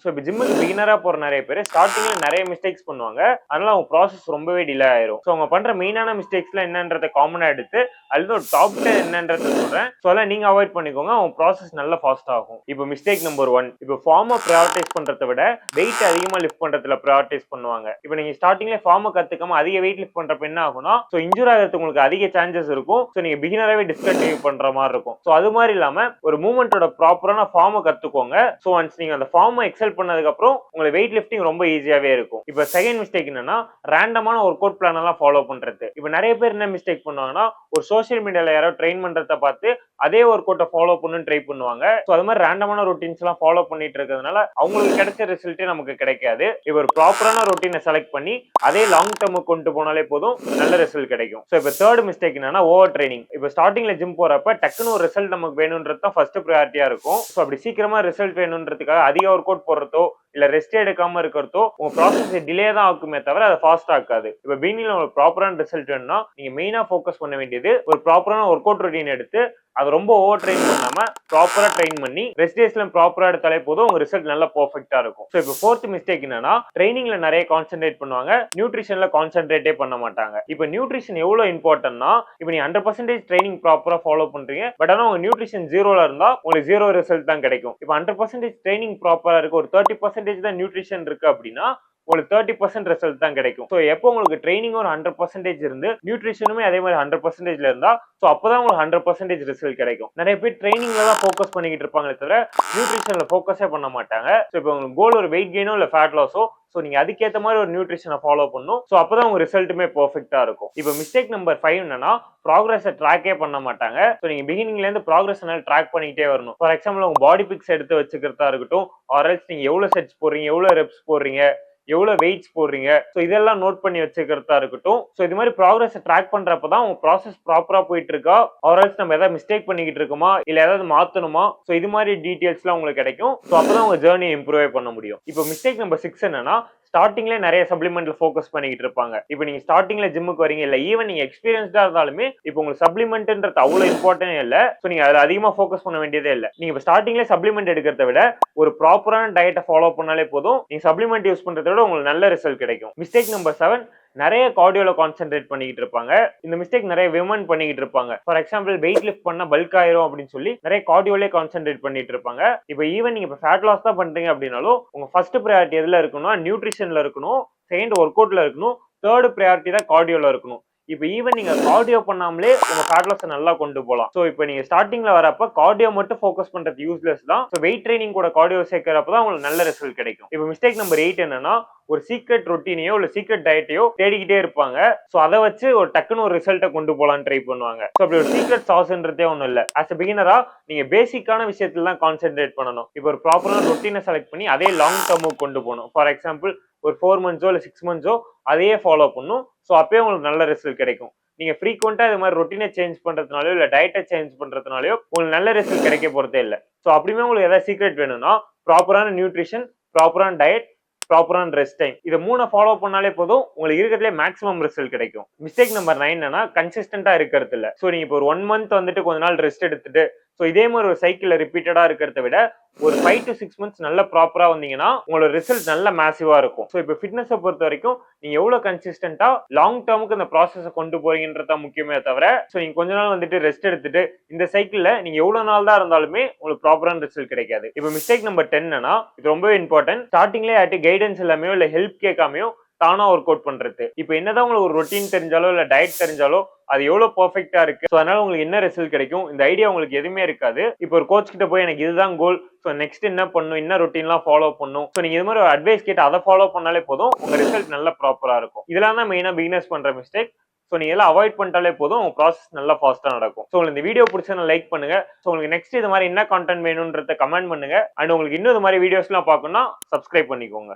So இப்போ ஜிம்முக்கு பிகினரா போற நிறைய பேர் ஸ்டார்டிங்ல நிறைய மிஸ்டேக்ஸ் பண்ணுவாங்க. அதனால அவங்க ப்ராசஸ் ரொம்பவே டிலே ஆயிரும். ஸோ அவங்க பண்ற மெயினான மிஸ்டேக்ஸ்ல என்னன்றத காமனா எடுத்து அதுல ஒரு டாப் 10 என்னன்றத சொல்றேன். ஸோ அதெல்லாம் நீங்க அவாய்ட் பண்ணிக்கோங்க. அவங்க ப்ராசஸ் நல்லா ஃபாஸ்ட் ஆகும். இப்போ மிஸ்டேக் நம்பர் 1, இப்போ ஃபார்மை ப்ரையாரிட்டைஸ் பண்றதை விட வெயிட் அதிகமா லிஃப்ட் பண்றதுல ப்ரையாரிட்டைஸ் பண்ணுவாங்க. இப்போ நீங்க ஸ்டார்டிங்ல ஃபார்மை கத்துக்காம அதிக வெயிட் லிஃப்ட் பண்றப்ப என்ன ஆகும்னா, ஸோ இன்ஜூர் ஆகிறதுக்கு உங்களுக்கு அதிக சான்சஸ் இருக்கும். ஸோ நீங்க பிகினராகவே டிஸ்கண்டினியூ பண்ற மாதிரி இருக்கும். ஸோ அது மாதிரி இல்லாம ஒரு மூவ்மெண்டோட ப்ராப்பரான ஃபார்மை கத்துக்கோங்க. ஸோ ஒன்ஸ் நீங்க அந்த ஃபார்மை எக்ஸல் பண்ணதுக்கு அப்புறம் உங்களுக்கு வெயிட் லிஃப்டிங் ரொம்ப ஈஸியாவே இருக்கும். இப்போ செகண்ட் மிஸ்டேக் என்னன்னா, ரேண்டமான ஒர்க் அவுட் பிளான் எல்லாம் ஃபாலோ பண்றது. இப்போ நிறைய பேர் என்ன மிஸ்டேக் பண்ணுவாங்கன்னா, ஒரு சோசியல் மீடியால யாரோ ட்ரெயின் பண்றத பார்த்து அதே ஒர்க் அவுட்டை ஃபாலோ பண்ணணும்னு ட்ரை பண்ணுவாங்க. ஸோ அது மாதிரி ரேண்டமான ரொட்டீன்ஸ் எல்லாம் ஃபாலோ பண்ணிட்டு இருக்கிறதுனால அவங்களுக்கு கிடைச்ச ரிசல்ட்டே நமக்கு கிடைக்காது. இப்போ ஒரு ப்ராப்பரான ரொட்டீனை செலக்ட் பண்ணி அதே லாங் டேர்முக்கு கொண்டு போனாலே போதும், நல்ல ரிசல்ட் கிடைக்கும். ஸோ இப்போ தேர்ட் மிஸ்டேக் என்னன்னா, ஓவர் ட்ரைனிங். இப்போ ஸ்டார்டிங்ல ஜிம் போறப்ப டக்குன்னு ஒரு ரிசல்ட் நமக்கு வேணும்ன்றது தான் ஃபர்ஸ்ட் ப்ரையாரிட்டியா இருக்கும். ஸோ அப்படி சீக்கிரமா ரிசல்ட் வேணும்ன்றதுக்காக அதிக ஒர்க் அவுட் போடுறதோ இல்ல ரெஸ்ட் எடுக்காம இருக்கிறதோ உங்க ப்ராசஸ் டிலே தான் ஆகுமே தவிர அதை ஃபாஸ்ட் ஆக்காது. இப்போ பிகினிங்ல ஒரு ப்ராப்பரான ரிசல்ட் வேணும்னா நீங்க மெயினா ஃபோக்கஸ் பண்ண வேண்டியது ஒரு ப்ராப்பரான ஒர்க் அவுட் ரொட்டீன் எடுத்து அது ரொம்ப ஓவர் ட்ரெயின் பண்ணாம ப்ராப்பரா ட்ரெயின் பண்ணி ரெஸ்ட் டேஸ்ல ப்ராப்பரா எடுத்தாலே போதும், உங்க ரிசல்ட் நல்லா பெர்ஃபெக்ட்டா இருக்கும். ஸோ இப்போ ஃபோர்த் மிஸ்டேக் என்னன்னா, ட்ரைனிங்ல நிறைய கான்சென்ட்ரேட் பண்ணுவாங்க, நியூட்ரிஷன்ல கான்சென்ட்ரேட்டே பண்ண மாட்டாங்க. இப்போ நியூட்ரிஷன் எவ்வளவு இம்பார்ட்டன்ட்னா, இப்போ நீங்க 100% ட்ரைனிங் ப்ராப்பரா ஃபாலோ பண்றீங்க, பட் ஆனா உங்க நியூட்ரிஷன் ஜீரோல இருந்தா உங்களுக்கு ஜீரோ ரிசல்ட் தான் கிடைக்கும். இப்போ 100% ட்ரைனிங் ப்ராப்பரா இருக்கு, ஒரு 30% தான் நியூட்ரிஷன் இருக்கு அப்படின்னா உங்களுக்கு 30% ரிசல்ட் தான் கிடைக்கும். ஸோ எப்போ உங்களுக்கு ட்ரைனிங் ஒரு 100% இருந்து நியூட்ரிஷனுமே அதே மாதிரி 100% இருந்தா ஸோ அப்பதான் உங்களுக்கு 100% ரிசல்ட் கிடைக்கும். நிறைய பேர் ட்ரைனிங்ல தான் ஃபோக்கஸ் பண்ணிக்கிட்டு இருப்பாங்களே தவிர நியூட்ரிஷன்ல ஃபோக்கஸே பண்ண மாட்டாங்க. ஸோ இப்போ உங்களுக்கு கோல் ஒரு வெயிட் கெயினோ இல்ல ஃபேட் லாஸோ, ஸோ நீங்க அதுக்கேற்ற மாதிரி ஒரு நியூட்ரிஷனை ஃபாலோ பண்ணும். ஸோ அப்பதான் உங்க ரிசல்ட்டுமே பெர்ஃபெக்ட்டா இருக்கும். இப்போ மிஸ்டேக் நம்பர் 5 என்னன்னா, ப்ராக்ரஸை ட்ராக்கே பண்ண மாட்டாங்க. ஸோ நீங்க பிகினிங்ல இருந்து ப்ராக்ரஸ் ட்ராக் பண்ணிக்கிட்டே வரணும். ஃபார் எக்ஸாம்பிள் உங்க பாடி பிக்ஸ் எடுத்து வச்சுக்கிறதா இருக்கட்டும், ஆர்எல்ஸ் நீங்க எவ்வளவு செட்ஸ் போடுறீங்க, எவ்வளவு ரெப்ஸ் போடுறீங்க, எவ்வளவு வெயிட்ஸ் போடுறீங்க, ஸோ இதெல்லாம் நோட் பண்ணி வச்சுக்கிறதா இருக்கட்டும். ஸோ இது மாதிரி ப்ராக்ரஸ் ட்ராக் பண்றப்பதான் உங்க ப்ராசஸ் ப்ராப்பரா போயிட்டு இருக்கா, ஆர்எல்ஸ் நம்ம ஏதாவது மிஸ்டேக் பண்ணிக்கிட்டு இருக்கோமா இல்ல ஏதாவது மாத்தணுமா, ஸோ இது மாதிரி டீடைல்ஸ்லாம் உங்களுக்கு கிடைக்கும். ஸோ அப்பதான் உங்க ஜேர்னி இம்ப்ரூவ் பண்ண முடியும். இப்போ மிஸ்டேக் நம்பர் 6 என்னன்னா, ஸ்டார்டிங்ல நிறைய சப்ளிமெண்ட்ல ஃபோக்கஸ் பண்ணிக்கிட்டு இருப்பாங்க. இப்போ நீங்க ஸ்டார்டிங்ல ஜிம்முக்கு வரீங்க இல்ல ஈவன் நீங்க எக்ஸ்பீரியன்ஸ்டா இருந்தாலுமே இப்போ உங்களுக்கு சப்ளிமெண்ட்ன்றது அவ்வளவு இம்பார்ட்டன்ட் இல்ல. ஸோ நீங்க அதுல அதிகமா ஃபோக்கஸ் பண்ண வேண்டியதே இல்ல. நீங்க இப்போ ஸ்டார்டிங்ல சப்ளிமெண்ட் எடுக்கிறத விட ஒரு ப்ராப்பரான டயட்டை ஃபாலோ பண்ணாலே போதும், நீங்க சப்ளிமெண்ட் யூஸ் பண்றதை விட உங்களுக்கு நல்ல ரிசல்ட் கிடைக்கும். மிஸ்டேக் நம்பர் 7, நிறைய கார்டியோல கான்சென்ட்ரேட் பண்ணிக்கிட்டு இருப்பாங்க. இந்த மிஸ்டேக் நிறைய விமன் பண்ணிக்கிட்டு இருப்பாங்க. ஃபார் எக்ஸாம்பிள் வெயிட் லிஃப்ட் பண்ணா பல்க் ஆயிரும் அப்படின்னு சொல்லி நிறைய கார்டியோலே கான்சென்ட்ரேட் பண்ணிட்டு இருப்பாங்க. இப்போ ஈவன் நீங்க இப்போ ஃபேட் லாஸ் தான் பண்றீங்க அப்படின்னாலும் உங்க ஃபர்ஸ்ட் ப்ரையாரிட்டி எதுல இருக்கணும், நியூட்ரிஷன்ல இருக்கணும், செகண்ட் ஒர்க் அவுட்ல இருக்கணும், தேர்ட் ப்ரையாரிட்டி தான் கார்டியோல இருக்கணும். இப்போ ஈவன் நீங்க கார்டியோ பண்ணாமலே உங்க ஃபேட் லாஸ் நல்லா கொண்டு போகலாம். ஸோ இப்போ நீங்க ஸ்டார்டிங்ல வரப்ப கார்டியோ மட்டும் ஃபோக்கஸ் பண்றது யூஸ்லெஸ் தான். ஸோ வெயிட் ட்ரைனிங் கூட கார்டியோ சேர்க்கிறப்ப தான் உங்களுக்கு நல்ல ரிசல்ட் கிடைக்கும். இப்போ மிஸ்டேக் நம்பர் 8 என்னன்னா, ஒரு சீக்ரெட் ரொட்டீனையோ இல்ல சீக்ரெட் டயட்டையோ தேடிக்கிட்டே இருப்பாங்க. ஸோ அதை வச்சு ஒரு டக்குன்னு ஒரு ரிசல்ட்டை கொண்டு போகலான்னு ட்ரை பண்ணுவாங்க. ஸோ அப்படி ஒரு சீக்ரெட் சாஸ்ன்றதே ஒன்றும் இல்லை. ஆஸ் அ பிகினரா நீங்க பேசிக்கான விஷயத்துல தான் கான்சென்ட்ரேட் பண்ணணும். இப்போ ஒரு ப்ராப்பரான ரொட்டீனை செலக்ட் பண்ணி அதே லாங் டேர்முக்கு கொண்டு போகணும். ஃபார் எக்ஸாம்பிள் ஒரு 4 மந்த்ஸோ இல்ல 6 மந்த்ஸோ அதையே ஃபாலோ பண்ணும். ஸோ அப்பயே உங்களுக்கு நல்ல ரிசல்ட் கிடைக்கும். நீங்க ஃப்ரீக்வெண்டா இது மாதிரி ரொட்டீனை சேஞ்ச் பண்றதுனாலயோ இல்ல டயட்டை சேஞ்ச் பண்றதுனாலயோ உங்களுக்கு நல்ல ரிசல்ட் கிடைக்க போறதே இல்லை. ஸோ அப்படியுமே உங்களுக்கு ஏதாவது சீக்ரெட் வேணும்னா ப்ராப்பரான நியூட்ரிஷன், ப்ராப்பரான டயட், ப்ராப்பரான ரெஸ்ட் டைம், இதை 3 ஃபாலோ பண்ணாலே போதும், உங்களுக்கு இருக்கிறதுலே மேக்ஸிமம் ரிசல்ட் கிடைக்கும். மிஸ்டேக் நம்பர் 9 என்னன்னா, கன்சிஸ்டன்டா இருக்கிறது இல்ல. ஸோ நீங்க இப்போ ஒரு 1 மந்த் வந்துட்டு கொஞ்ச நாள் ரெஸ்ட் எடுத்துட்டு ஸோ இதே மாதிரி ஒரு சைக்கிள் ரிப்பீட்டடா இருக்கிறத விட ஒரு 5 to 6 மந்த்ஸ் நல்ல ப்ராப்பரா வந்தீங்கன்னா உங்களோட ரிசல்ட் நல்ல மேசிவா இருக்கும். ஸோ இப்போ ஃபிட்னஸை பொறுத்த வரைக்கும் நீங்க எவ்வளவு கன்சிஸ்டன்டா லாங் டேர்முக்கு இந்த ப்ராசஸை கொண்டு போறீங்கன்றதா முக்கியமே தவிர ஸோ நீங்க கொஞ்ச நாள் வந்துட்டு ரெஸ்ட் எடுத்துட்டு இந்த சைக்கிள்ல நீங்க எவ்வளவு நாள் தான் இருந்தாலுமே உங்களுக்கு ப்ராப்பரான ரிசல்ட் கிடைக்காது. இப்போ மிஸ்டேக் நம்பர் 10 என்னன்னா, இது ரொம்பவே இம்பார்ட்டன்ட். ஸ்டார்டிங்லேயே யார்ட்டி கைடன்ஸ் இல்லாமையோ இல்ல ஹெல்ப் கேட்காமையோ தானா ஒர்க் அவுட் பண்றது. இப்போ என்னதான் உங்களுக்கு ஒரு ரொட்டீன் தெரிஞ்சாலோ இல்ல டயட் தெரிஞ்சாலோ அது எவ்வளவு பெர்ஃபெக்ட்டா இருக்கு, ஸோ அதனால உங்களுக்கு என்ன ரிசல்ட் கிடைக்கும் இந்த ஐடியா உங்களுக்கு எதுவுமே இருக்காது. இப்போ ஒரு கோச் கிட்ட போய் எனக்கு இதுதான் கோல், ஸோ நெக்ஸ்ட் என்ன பண்ணும், என்ன ரொட்டீன்லாம் ஃபாலோ பண்ணும், ஸோ நீங்க இது மாதிரி ஒரு அட்வைஸ் கேட்டு அதை ஃபாலோ பண்ணாலே போதும், உங்க ரிசல்ட் நல்ல ப்ராப்பரா இருக்கும். இதெல்லாம் தான் மெயினா பிகினர்ஸ் பண்ற மிஸ்டேக். ஸோ நீங்க எல்லாம் அவாய்ட் பண்ணிட்டாலே போதும், உங்க ப்ராசஸ் நல்லா ஃபாஸ்டா நடக்கும். ஸோ உங்களுக்கு இந்த வீடியோ பிடிச்சா லைக் பண்ணுங்க. ஸோ உங்களுக்கு நெக்ஸ்ட் இது மாதிரி என்ன கான்டென்ட் வேணும்ன்றத கமெண்ட் பண்ணுங்க. அண்ட் உங்களுக்கு இன்னும் இது மாதிரி வீடியோஸ்லாம் பார்க்கணும்னா சப்ஸ்கிரைப் பண்ணிக்கோங்க.